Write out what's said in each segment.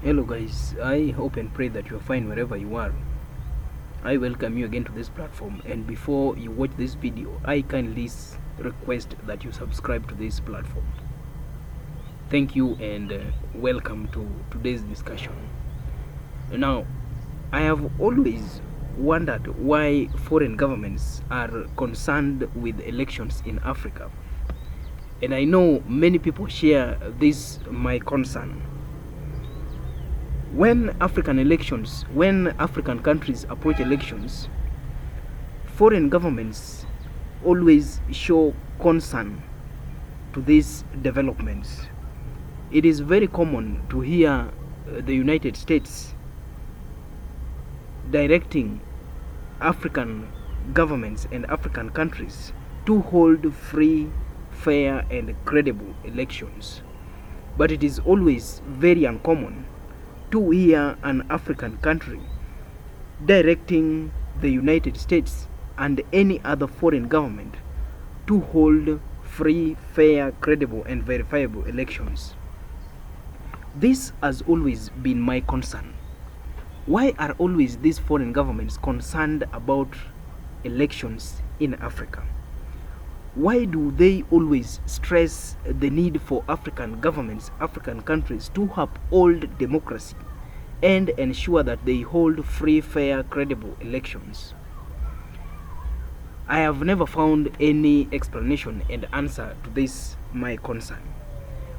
Hello guys, I hope and pray that you are fine wherever you are. I welcome you again to this platform, and before you watch this video, I kindly request that you subscribe to this platform. Thank you and welcome to today's discussion. Now, I have always wondered why foreign governments are concerned with elections in Africa, and I know many people share this my concern. When African countries approach elections, foreign governments always show concern to these developments. It is very common to hear the United States directing African governments and African countries to hold free, fair, and credible elections. But it is always very uncommon to hear an African country directing the United States and any other foreign government to hold free, fair, credible, and verifiable elections. This has always been my concern. Why are always these foreign governments concerned about elections in Africa? Why do they always stress the need for African governments, African countries to uphold democracy and ensure that they hold free, fair, credible elections? I have never found any explanation and answer to this my concern.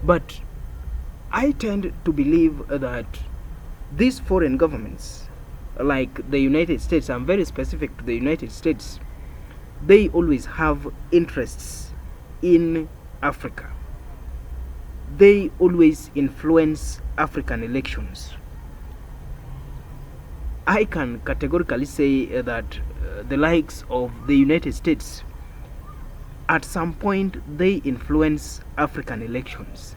But I tend to believe that these foreign governments, like the United States, I'm very specific to the United States, they always have interests in Africa. They always influence African elections. I can categorically say that the likes of the United States, at some point they influence African elections,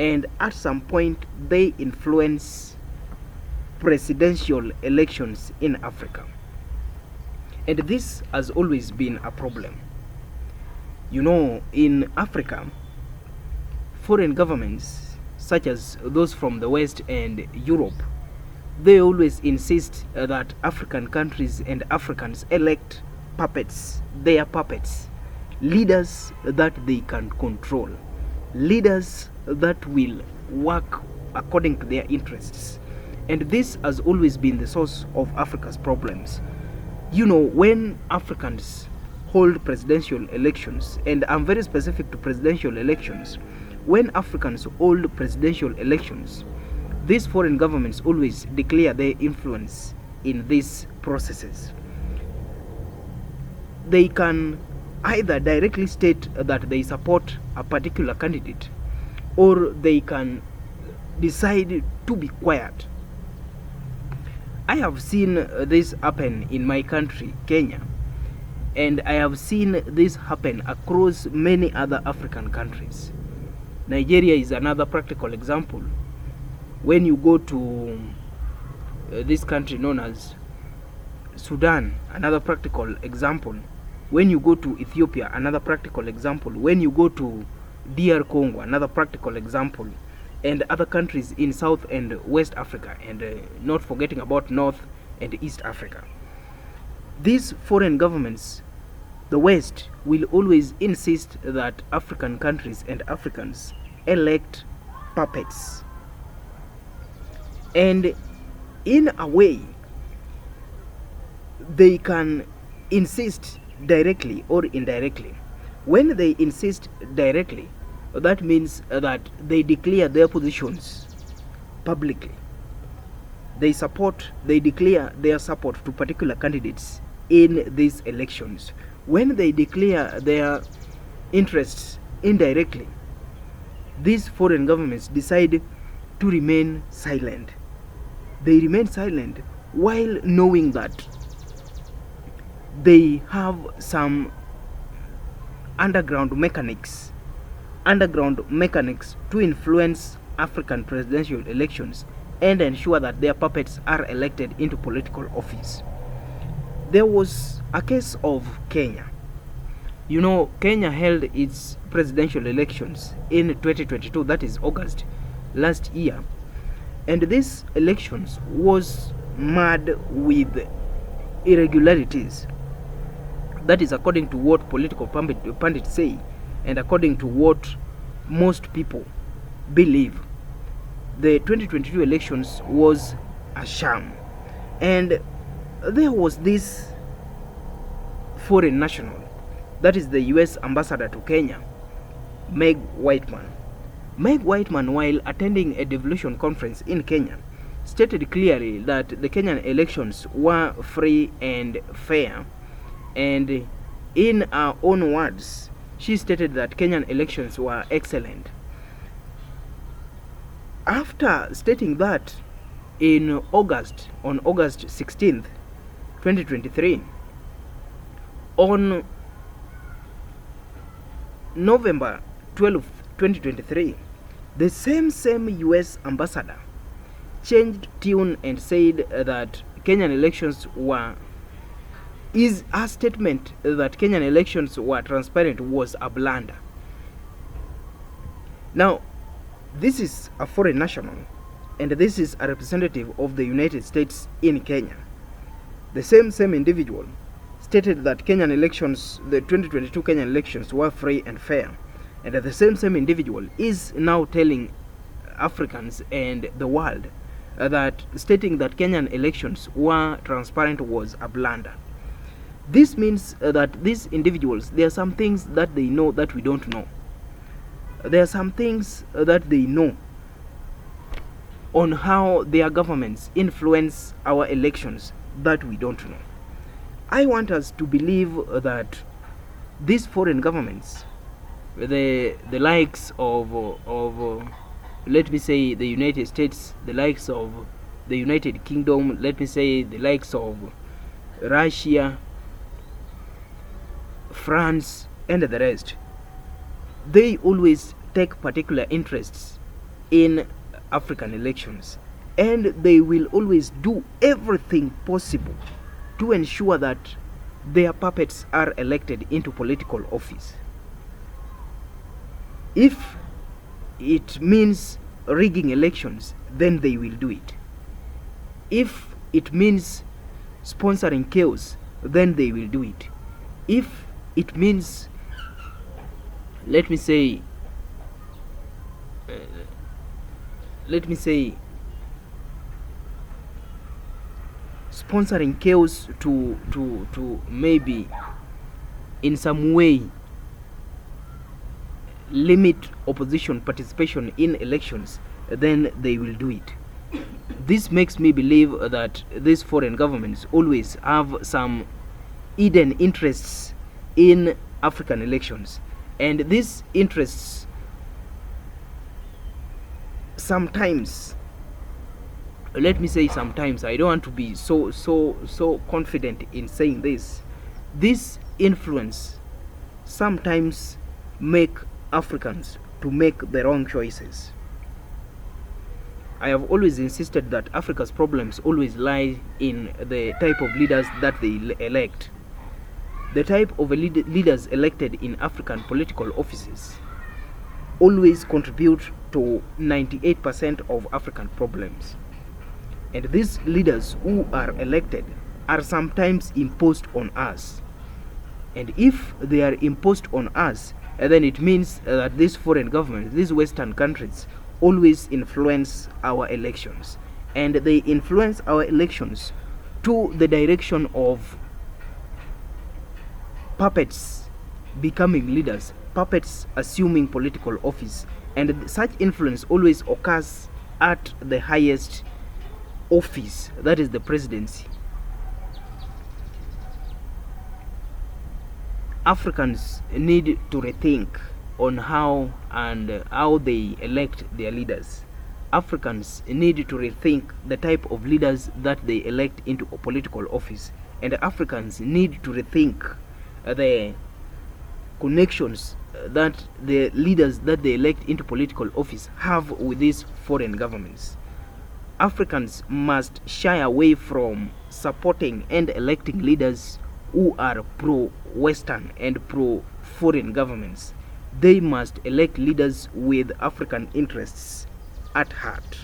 and at some point they influence presidential elections in Africa. And this has always been a problem. You know, in Africa, foreign governments, such as those from the West and Europe, they always insist that African countries and Africans elect puppets, their puppets, leaders that they can control, leaders that will work according to their interests. And this has always been the source of Africa's problems. You know, when Africans hold presidential elections, and I'm very specific to presidential elections, when Africans hold presidential elections, these foreign governments always declare their influence in these processes. They can either directly state that they support a particular candidate, or they can decide to be quiet. I have seen this happen in my country, Kenya, and I have seen this happen across many other African countries. Nigeria is another practical example. When you go to this country known as Sudan, another practical example. When you go to Ethiopia, another practical example. When you go to DR Congo, another practical example. And other countries in South and West Africa, and not forgetting about North and East Africa. These foreign governments, the West, will always insist that African countries and Africans elect puppets. And in a way, they can insist directly or indirectly. When they insist directly, that means that they declare their positions publicly. They declare their support to particular candidates in these elections. When they declare their interests indirectly, these foreign governments decide to remain silent. They remain silent while knowing that they have some underground mechanics to influence African presidential elections and ensure that their puppets are elected into political office. There was a case of Kenya. You know, Kenya held its presidential elections in 2022, that is August last year, And these elections was marred with irregularities. That is according to what political pundits say, and according to what most people believe. The 2022 elections was a sham, and there was this foreign national, that is the US ambassador to Kenya, Meg Whitman. Meg Whitman, while attending a devolution conference in Kenya, stated clearly that the Kenyan elections were free and fair, and in her own words, she stated that Kenyan elections were excellent. After stating that on August 16th, 2023, on November 12th, 2023, the same US ambassador changed tune and said that Kenyan elections were a statement that Kenyan elections were transparent was a blunder. Now, this is a foreign national, and this is a representative of the United States in Kenya. The same individual stated that Kenyan elections, the 2022 Kenyan elections, were free and fair, and the same individual is now telling Africans and the world that stating that Kenyan elections were transparent was a blunder. This means that these individuals, there are some things that they know that we don't know. There are some things that they know on how their governments influence our elections that we don't know. I want us to believe that these foreign governments, the likes of let me say the United States, the likes of the United Kingdom, let me say the likes of Russia, France, and the rest, they always take particular interests in African elections, and they will always do everything possible to ensure that their puppets are elected into political office. If it means rigging elections, then they will do it. If it means sponsoring chaos, then they will do it. If it means, let me say sponsoring chaos to maybe in some way limit opposition participation in elections, then they will do it. This makes me believe that these foreign governments always have some hidden interests in African elections, and these interests sometimes, let me say sometimes, I don't want to be so confident in saying this influence sometimes make Africans to make the wrong choices. I have always insisted that Africa's problems always lie in the type of leaders that they elect. The type of leaders elected in African political offices always contribute to 98% of African problems. And these leaders who are elected are sometimes imposed on us. And if they are imposed on us, then it means that these foreign governments, these Western countries, always influence our elections. And they influence our elections to the direction of puppets becoming leaders, puppets assuming political office. And such influence always occurs at the highest office, that is the presidency. Africans need to rethink on how they elect their leaders. Africans need to rethink the type of leaders that they elect into a political office, and Africans need to rethink the connections that the leaders that they elect into political office have with these foreign governments. Africans must shy away from supporting and electing leaders who are pro-Western and pro-foreign governments. They must elect leaders with African interests at heart.